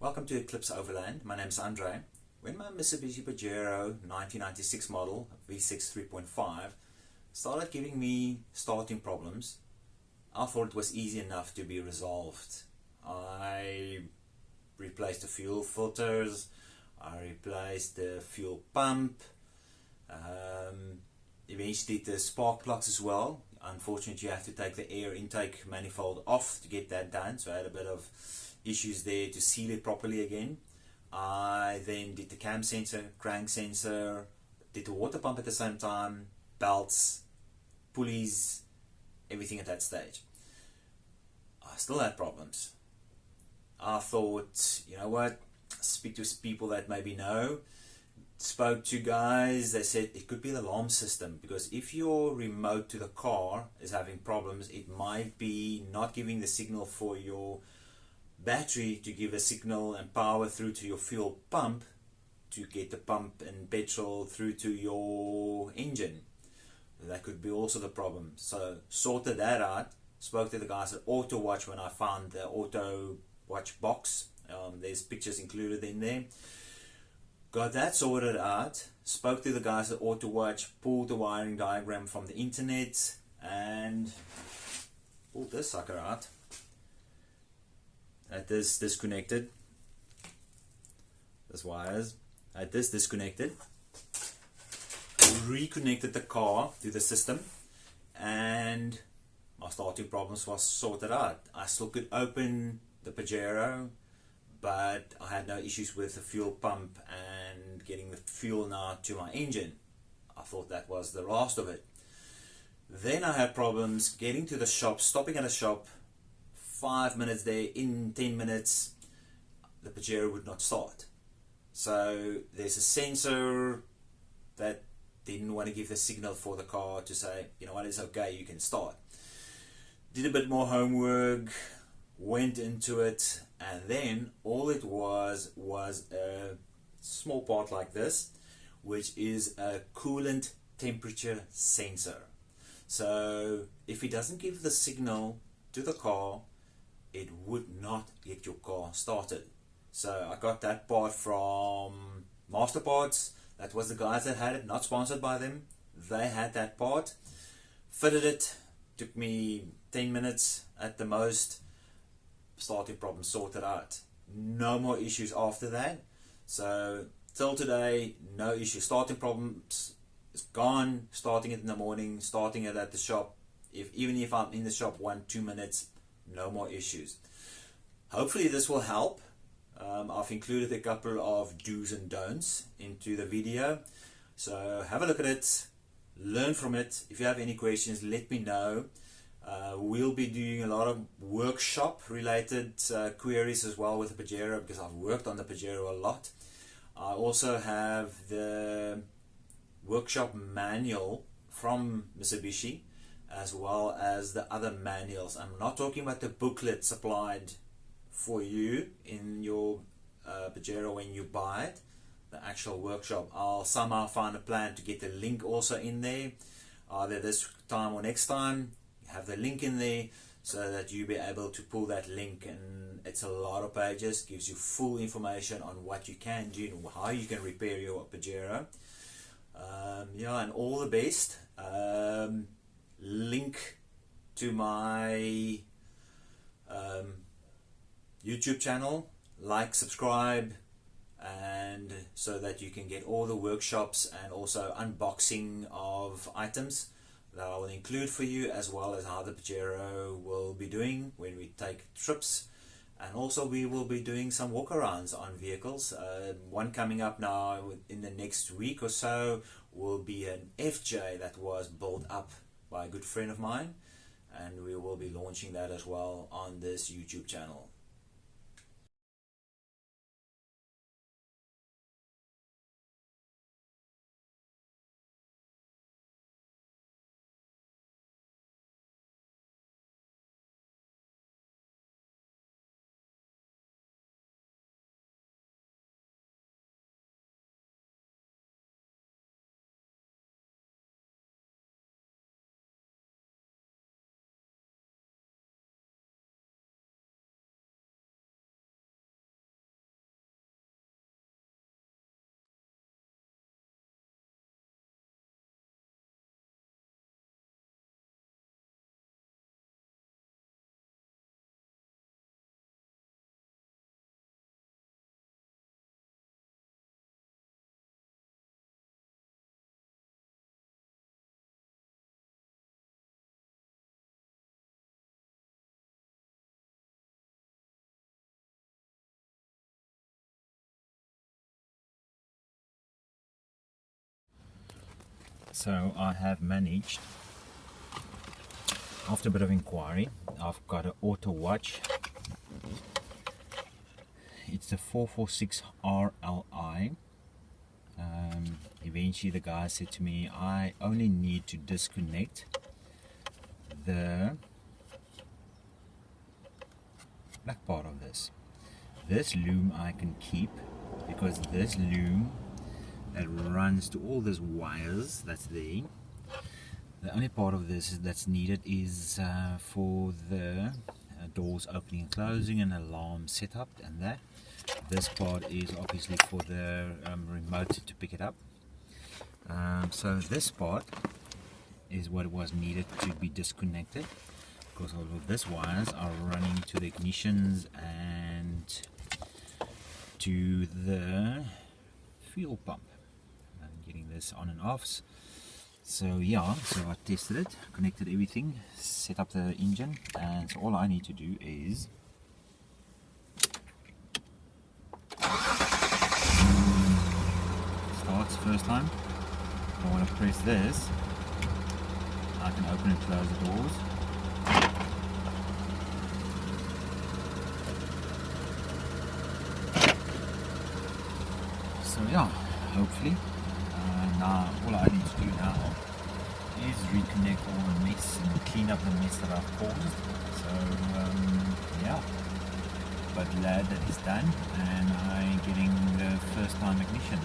Welcome to Eclipse Overland. My name is Andre. When my Mitsubishi Pajero 1996 model V6 3.5 started giving me starting problems, I thought it was easy enough to be resolved. I replaced the fuel filters, I replaced the fuel pump, eventually the spark plugs as well. Unfortunately, you have to take the air intake manifold off to get that done, so I had a bit of issues there to seal it properly again. I then did the cam sensor, crank sensor, did the water pump at the same time, belts, pulleys, everything at that stage. I still had problems. I thought, you know what, speak to people that maybe know. Spoke to guys, they said it could be the alarm system, because if your remote to the car is having problems, it might be not giving the signal for your battery to give a signal and power through to your fuel pump to get the pump and petrol through to your engine. That could be also the problem. So sorted that out, spoke to the guys at Auto Watch when I found the Auto Watch box. There's pictures included in there. Got that sorted out, spoke to the guys at Auto Watch, pulled the wiring diagram from the internet and pulled this sucker out. Had this disconnected, this wires, had this disconnected, reconnected the car to the system, and my starting problems was sorted out. I still could open the Pajero, but I had no issues with the fuel pump and getting the fuel now to my engine. I thought that was the last of it. Then I had problems getting to the shop, stopping at a shop, 5 minutes there, in 10 minutes the Pajero would not start. So there's a sensor that didn't want to give the signal for the car to say, you know what, it's okay, you can start. Did a bit more homework, went into it, and then all it was a small part like this, which is a coolant temperature sensor. So if it doesn't give the signal to the car, it would not get your car started. So I got that part from Master Parts. That was the guys that had it, not sponsored by them. They had that part, fitted it, took me 10 minutes at the most. Starting problem sorted out. No more issues after that. So till today, no issues. Starting problems is gone. Starting it in the morning, starting it at the shop. Even if I'm in the shop 1-2 minutes, no more issues. Hopefully this will help. I've included a couple of do's and don'ts into the video, so have a look at it, learn from it. If you have any questions, let me know. We'll be doing a lot of workshop related queries as well with the Pajero, because I've worked on the Pajero a lot. I also have the workshop manual from Mitsubishi, as well as the other manuals. I'm not talking about the booklet supplied for you in your Pajero when you buy it, the actual workshop. I'll somehow find a plan to get the link also in there, either this time or next time. Have the link in there so that you'll be able to pull that link, and it's a lot of pages, gives you full information on what you can do and how you can repair your Pajero. Yeah, and all the best. Link to my YouTube channel, like, subscribe, and so that you can get all the workshops and also unboxing of items that I will include for you, as well as how the Pajero will be doing when we take trips. And also we will be doing some walkarounds on vehicles. One coming up now in the next week or so will be an FJ that was built up by a good friend of mine, and we will be launching that as well on this YouTube channel. So I have managed, after a bit of inquiry, I've got an auto watch. It's the 446 RLI. Eventually the guy said to me, I only need to disconnect the black part of this. This loom I can keep, because this loom that runs to all these wires that's there, the only part of this that's needed is for the doors opening and closing and alarm setup, and that. This part is obviously for the remote to pick it up. So this part is what was needed to be disconnected, because all of these wires are running to the ignitions and to the fuel pump. I'm getting this on and off. So yeah, so I tested it, connected everything, set up the engine, and so all I need to do is starts first time. If I want to press this, I can open and close the doors. So yeah, hopefully now all I need to do now is reconnect all the mess and clean up the mess that I've caused. So yeah, but glad that it's done and I'm getting the first time ignition.